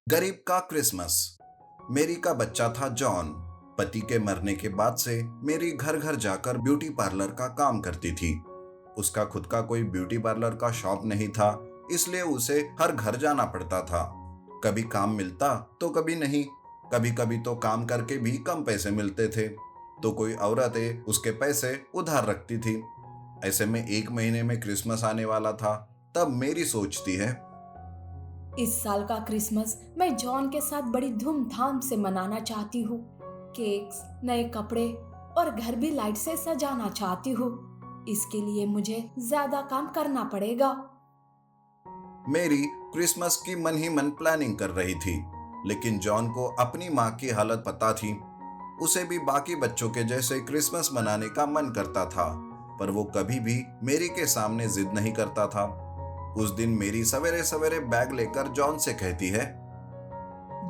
गरीब का क्रिसमस। मेरी का बच्चा था जॉन। पति के मरने के बाद से मेरी घर घर जाकर ब्यूटी पार्लर का काम करती थी। उसका खुद का कोई ब्यूटी पार्लर का शॉप नहीं था, इसलिए उसे हर घर जाना पड़ता था। कभी काम मिलता तो कभी नहीं। कभी कभी तो काम करके भी कम पैसे मिलते थे, तो कोई औरतें उसके पैसे उधार रखती थी। ऐसे में एक महीने में क्रिसमस आने वाला था। तब मेरी सोचती है, इस साल का क्रिसमस मैं जॉन के साथ बड़ी धूमधाम से मनाना चाहती हूँ। केक्स, नए कपड़े और घर भी लाइट से सजाना चाहती हूँ। इसके लिए मुझे ज्यादा काम करना पड़ेगा। मेरी क्रिसमस की मन ही मन प्लानिंग कर रही थी, लेकिन जॉन को अपनी माँ की हालत पता थी। उसे भी बाकी बच्चों के जैसे क्रिसमस मनाने का मन करता था, पर वो कभी भी मेरी के सामने जिद नहीं करता था। उस दिन मेरी सवेरे सवेरे बैग लेकर जॉन से कहती है,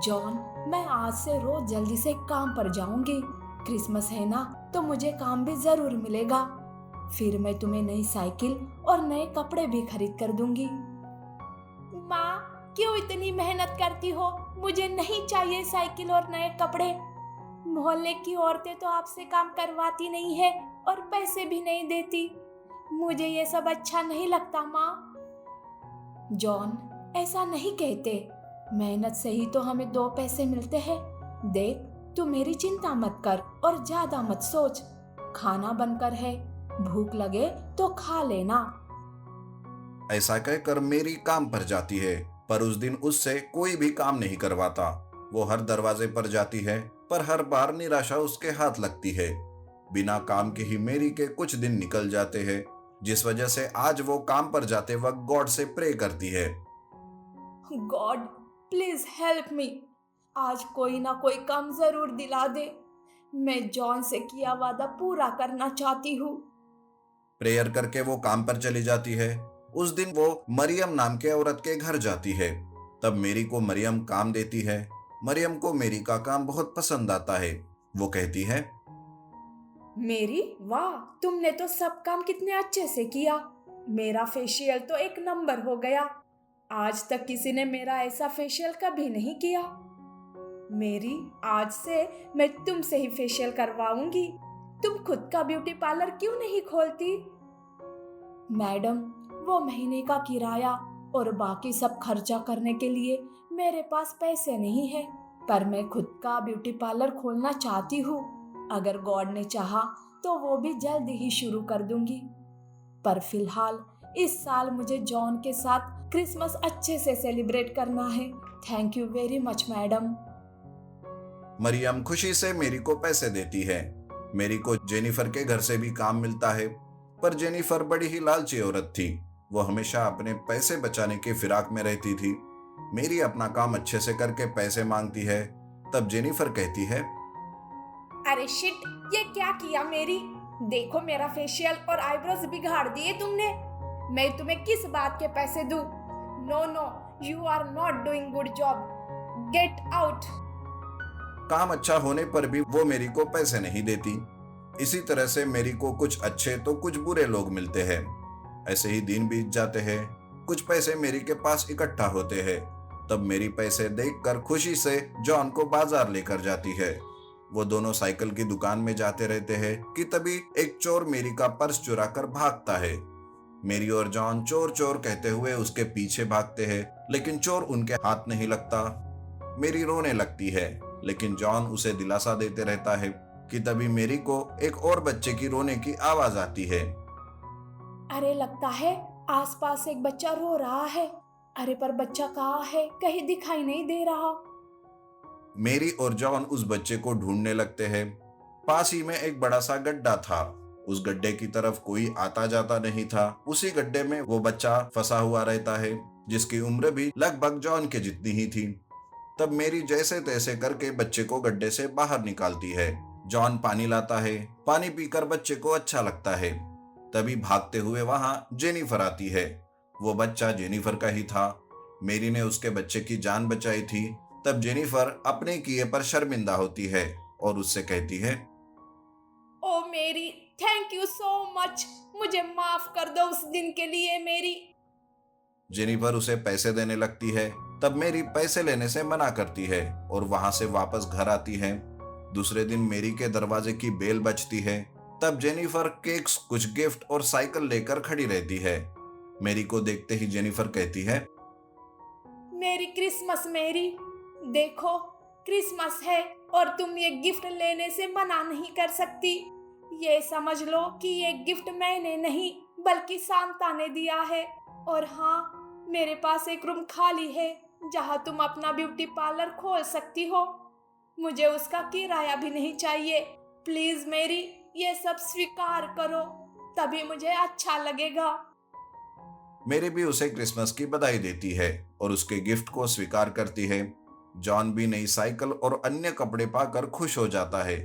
जॉन, मैं आज से रोज जल्दी से काम पर जाऊंगी। क्रिसमस है ना, तो मुझे काम भी जरूर मिलेगा। फिर मैं तुम्हें नई साइकिल और नए कपड़े भी खरीद कर दूंगी। माँ, क्यों इतनी मेहनत करती हो? मुझे नहीं चाहिए साइकिल और नए कपड़े। मोहल्ले की औरतें तो आपसे काम करवाती नहीं है और पैसे भी नहीं देती। मुझे ये सब अच्छा नहीं लगता माँ। जॉन, ऐसा नहीं कहते। मेहनत से ही तो हमें दो पैसे मिलते हैं। देख, तू मेरी चिंता मत कर और ज्यादा मत सोच। खाना बनकर है, भूख लगे तो खा लेना। ऐसा कहकर मेरी काम पर जाती है, पर उस दिन उससे कोई भी काम नहीं करवाता। वो हर दरवाजे पर जाती है, पर हर बार निराशा उसके हाथ लगती है। बिना काम के ही मेरी के कुछ दिन निकल जाते हैं, जिस वजह से आज वो काम पर जाते वक्त गॉड से प्रे करती है। God, please help me. आज कोई ना कोई काम जरूर दिला दे। मैं जॉन से किया वादा पूरा करना चाहती हूँ। प्रेयर करके वो काम पर चली जाती है। उस दिन वो मरियम नाम के औरत के घर जाती है। तब मेरी को मरियम काम देती है। मरियम को मेरी का काम बहुत पसंद आता है। वो कहती है, मेरी, वाह, तुमने तो सब काम कितने अच्छे से किया। मेरा फेशियल तो एक नंबर हो गया। आज तक किसी ने मेरा ऐसा फेशियल कभी नहीं किया। मेरी, आज से मैं तुमसे ही फेशियल करवाऊंगी। तुम खुद का ब्यूटी पार्लर क्यों नहीं खोलती? मैडम, वो महीने का किराया और बाकी सब खर्चा करने के लिए मेरे पास पैसे नहीं है। पर मैं खुद का ब्यूटी पार्लर खोलना चाहती हूँ। अगर गॉड ने चाहा तो वो भी जल्दी ही शुरू कर दूंगी। पर फिलहाल इस साल मुझे जॉन के साथ क्रिसमस अच्छे से सेलिब्रेट करना है। Thank you very much madam. Mariam खुशी से मेरी को पैसे देती है। मेरी को जेनिफर के घर से भी काम मिलता है, पर जेनिफर बड़ी ही लालची औरत थी। वो हमेशा अपने पैसे बचाने के फिराक में रहती थी। मेरी अपना काम अच्छे से करके पैसे मांगती है। तब जेनिफर कहती है, अरे शिट, ये क्या किया मेरी? देखो, मेरा फेशियल और आईब्रोज बिगाड़ दिए तुमने। मैं तुम्हें किस बात के पैसे दूं? No no, you are not doing good job. Get out. काम अच्छा होने पर भी वो मेरी को पैसे नहीं देती। इसी तरह से मेरी को कुछ अच्छे तो कुछ बुरे लोग मिलते हैं। ऐसे ही दिन बीत जाते हैं। कुछ पैसे मेरी के पास इकट्ठा होते हैं। तब मेरी पैसे देखकर खुशी से जॉन को बाजार लेकर जाती है। वो दोनों साइकिल की दुकान में जाते रहते हैं कि तभी एक चोर मेरी का पर्स चुरा कर भागता है। मेरी और जॉन चोर चोर कहते हुए उसके पीछे भागते हैं, लेकिन चोर उनके हाथ नहीं लगता। मेरी रोने लगती है, लेकिन जॉन उसे दिलासा देते रहता है कि तभी मेरी को एक और बच्चे की रोने की आवाज आती है। अरे, लगता है आसपास एक बच्चा रो रहा है। अरे, पर बच्चा कहाँ है? कहीं दिखाई नहीं दे रहा। मेरी और जॉन उस बच्चे को ढूंढने लगते हैं। पास ही में एक बड़ा सा गड्ढा था। उस गड्ढे की तरफ कोई आता जाता नहीं था। उसी गड्ढे में वो बच्चा फंसा हुआ रहता है, जिसकी उम्र भी लगभग जॉन के जितनी ही थी। तब मेरी जैसे तैसे करके बच्चे को गड्ढे से बाहर निकालती है। जॉन पानी लाता है। पानी पीकर बच्चे को अच्छा लगता है। तभी भागते हुए वहां जेनिफर आती है। वो बच्चा जेनिफर का ही था। मेरी ने उसके बच्चे की जान बचाई थी। तब जेनिफर अपने किए पर शर्मिंदा होती है और उससे कहती है, ओ मेरी, थैंक यू सो मच। मुझे माफ कर दो उस दिन के लिए मेरी। जेनिफर उसे पैसे देने लगती है। तब मेरी पैसे लेने से मना करती है और वहां से वापस घर आती है। दूसरे दिन मेरी के दरवाजे की बेल बजती है। तब जेनिफर केक्स, कुछ गिफ्ट और साइकिल लेकर खड़ी रहती है। मेरी को देखते ही जेनिफर कहती है, मेरी क्रिसमस मेरी, देखो क्रिसमस है और तुम ये गिफ्ट लेने से मना नहीं कर सकती। ये समझ लो कि ये गिफ्ट मैंने नहीं बल्कि सांता ने दिया है। और हाँ, मेरे पास एक रूम खाली है जहाँ तुम अपना ब्यूटी पार्लर खोल सकती हो। मुझे उसका किराया भी नहीं चाहिए। प्लीज मेरी, ये सब स्वीकार करो, तभी मुझे अच्छा लगेगा। मेरी भी उसे क्रिसमस की बधाई देती है और उसके गिफ्ट को स्वीकार करती है। जॉन भी नई साइकिल और अन्य कपड़े पाकर खुश हो जाता है।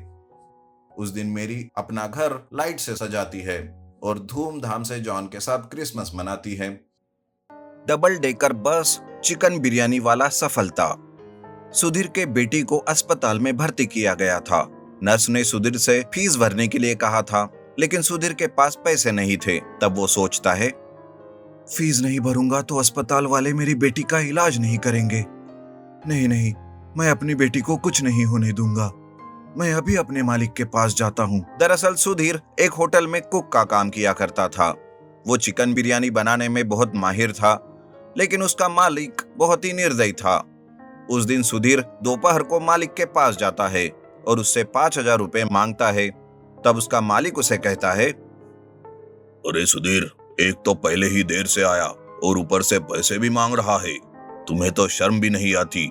उस दिन मेरी अपना घर लाइट से सजाती है और धूमधाम से जॉन के साथ क्रिसमस मनाती है। Double decker bus chicken biryani वाला सफलता। सुधीर के बेटी को अस्पताल में भर्ती किया गया था। नर्स ने सुधीर से फीस भरने के लिए कहा था, लेकिन सुधीर के पास पैसे नहीं थे। तब वो सोचता है, फीस नहीं भरूंगा तो अस्पताल वाले मेरी बेटी का इलाज नहीं करेंगे। नहीं नहीं, मैं अपनी बेटी को कुछ नहीं होने दूंगा। मैं अभी अपने मालिक के पास जाता हूँ। दरअसल सुधीर एक होटल में कुक का काम किया करता था। वो चिकन बिरयानी बनाने में बहुत माहिर था, लेकिन उसका मालिक बहुत ही निर्दयी था। उस दिन सुधीर दोपहर को मालिक के पास जाता है और उससे 5,000 रुपए मांगता है। तब उसका मालिक उसे कहता है, अरे सुधीर, एक तो पहले ही देर से आया और ऊपर से पैसे भी मांग रहा है। तुम्हें तो शर्म भी नहीं आती।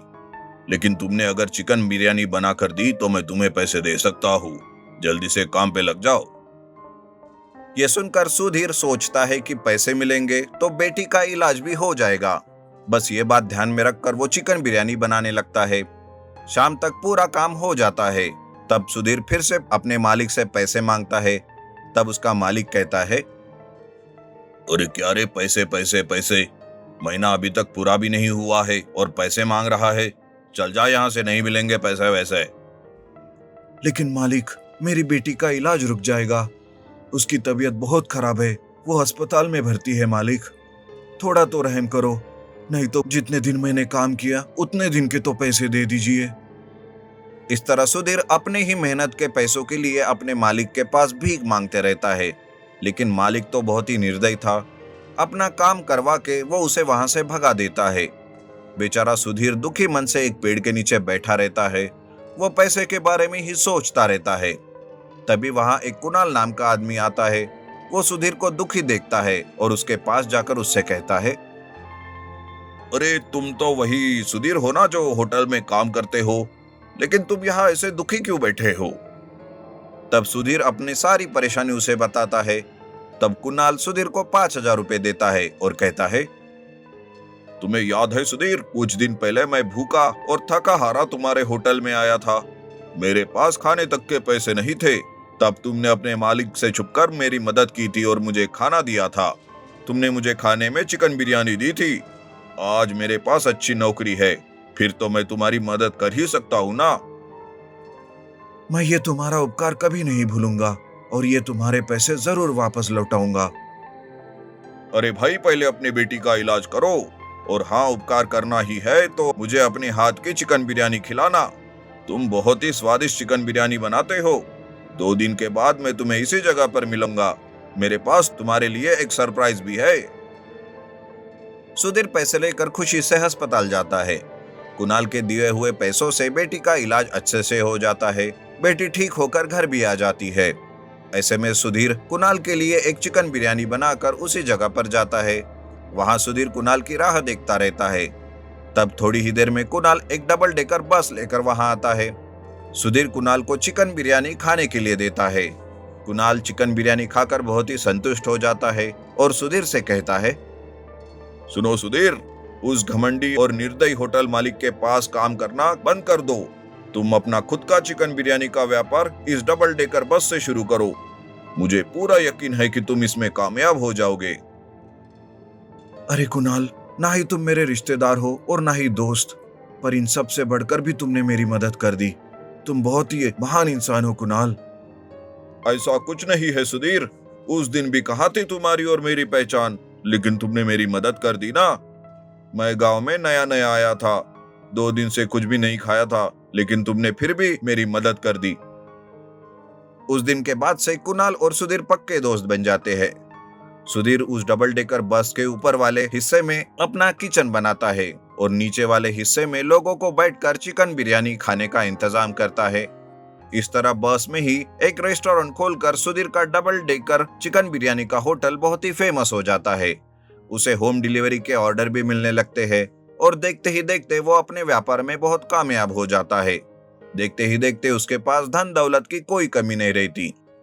लेकिन तुमने अगर चिकन बिरयानी बना कर दी तो मैं तुम्हें पैसे दे सकता हूँ। जल्दी से काम पे लग जाओ। ये सुनकर सुधीर सोचता है कि पैसे मिलेंगे तो बेटी का इलाज भी हो जाएगा। बस ये बात ध्यान में रखकर वो चिकन बिरयानी बनाने लगता है। शाम तक पूरा काम हो जाता है। तब सुधीर फिर से अपने मालिक से पैसे मांगता है। तब उसका मालिक कहता है, अरे क्या रे, पैसे पैसे पैसे, महीना अभी तक पूरा भी नहीं हुआ है और पैसे मांग रहा है। चल जा यहाँ से, नहीं मिलेंगे पैसे वैसे। लेकिन मालिक, मेरी बेटी का इलाज रुक जाएगा। उसकी तबीयत बहुत खराब है, वो अस्पताल में भर्ती है। मालिक, थोड़ा तो रहम करो, नहीं तो जितने दिन मैंने काम किया उतने दिन के तो पैसे दे दीजिए। इस तरह सुधीर अपने ही मेहनत के पैसों के लिए अपने मालिक के पास भीख मांगते रहता है। लेकिन मालिक तो बहुत ही निर्दयी था। अपना काम करवा के वो उसे वहां से भगा देता है। बेचारा सुधीर दुखी मन से एक पेड़ के नीचे बैठा रहता है। वो पैसे के बारे में ही सोचता रहता है। तभी वहां एक कुणाल नाम का आदमी आता है। वो सुधीर को दुखी देखता है और उसके पास जाकर उससे कहता है, अरे तुम तो वही सुधीर हो ना जो होटल में काम करते हो, लेकिन तुम यहाँ ऐसे दुखी क्यों बैठे हो? तब सुधीर अपनी सारी परेशानी उसे बताता है। तब कुणाल सुधीर को 5,000 रुपए देता है और कहता है, तुम्हें याद है सुधीर, कुछ दिन पहले मैं भूखा और थका हारा तुम्हारे होटल में आया था। मेरे पास खाने तक के पैसे नहीं थे। तब तुमने अपने मालिक से छुपकर मेरी मदद की थी और मुझे खाना दिया था। तुमने मुझे खाने में चिकन बिरयानी दी थी। आज मेरे पास अच्छी नौकरी है, फिर तो मैं तुम्हारी मदद कर ही सकता हूँ ना। मैं ये तुम्हारा उपकार कभी नहीं भूलूंगा और ये तुम्हारे पैसे जरूर वापस लौटाऊंगा। अरे भाई, पहले अपनी बेटी का इलाज करो, और हाँ, उपकार करना ही है तो मुझे अपने हाथ की चिकन बिरयानी खिलाना। तुम बहुत ही स्वादिष्ट चिकन बिरयानी बनाते हो। 2 दिन के बाद मैं तुम्हें इसी जगह पर मिलूंगा। मेरे पास तुम्हारे लिए एक सरप्राइज भी है। सुधीर पैसे लेकर खुशी से अस्पताल जाता है। कुणाल के दिए हुए पैसों से बेटी का इलाज अच्छे से हो जाता है। बेटी ठीक होकर घर भी आ जाती है। ऐसे में सुधीर कुणाल के लिए एक चिकन बिरयानी बनाकर उसी जगह पर जाता है। वहां सुधीर कुणाल की राह देखता रहता है। तब थोड़ी ही देर में कुणाल एक डबल डेकर बस लेकर वहां आता है। सुधीर कुणाल को चिकन बिरयानी खाने के लिए देता है। कुणाल चिकन बिरयानी खाकर बहुत ही संतुष्ट हो जाता है और सुधीर से कहता है, सुनो सुधीर, उस घमंडी और निर्दयी होटल मालिक के पास काम करना बंद कर दो। तुम अपना खुद का चिकन बिरयानी का व्यापार इस डबल डेकर बस से शुरू करो। मुझे पूरा यकीन है कि तुम इसमें कामयाब हो जाओगे। अरे कुणाल, ना ही तुम मेरे रिश्तेदार हो और ना ही दोस्त, पर इन सब से बढ़कर भी तुमने मेरी मदद कर दी। तुम बहुत ही महान इंसान हो कुणाल। ऐसा कुछ नहीं है सुधीर। उस दिन भी कहा थी तुम्हारी और मेरी पहचान, लेकिन तुमने मेरी मदद कर दी ना। मैं गांव में नया नया आया था, 2 दिन से कुछ भी नहीं खाया था, लेकिन तुमने फिर भी मेरी मदद कर दी। उस दिन के बाद से कुणाल और सुधीर पक्के दोस्त बन जाते हैं। सुधीर उस डबल डेकर बस के ऊपर वाले हिस्से में अपना किचन बनाता है और नीचे वाले हिस्से में लोगों को बैठकर चिकन बिरयानी खाने का इंतजाम करता है। इस तरह बस में ही एक रेस्टोरेंट खोलकर सुधीर का डबल डेकर चिकन बिरयानी का होटल बहुत ही फेमस हो जाता है। उसे होम डिलीवरी के ऑर्डर भी मिलने लगते हैं और देखते ही देखते वो अपने व्यापार में बहुत कामयाब हो जाता है। देखते ही देखते उसके पास धन दौलत की कोई कमी नहीं रहती।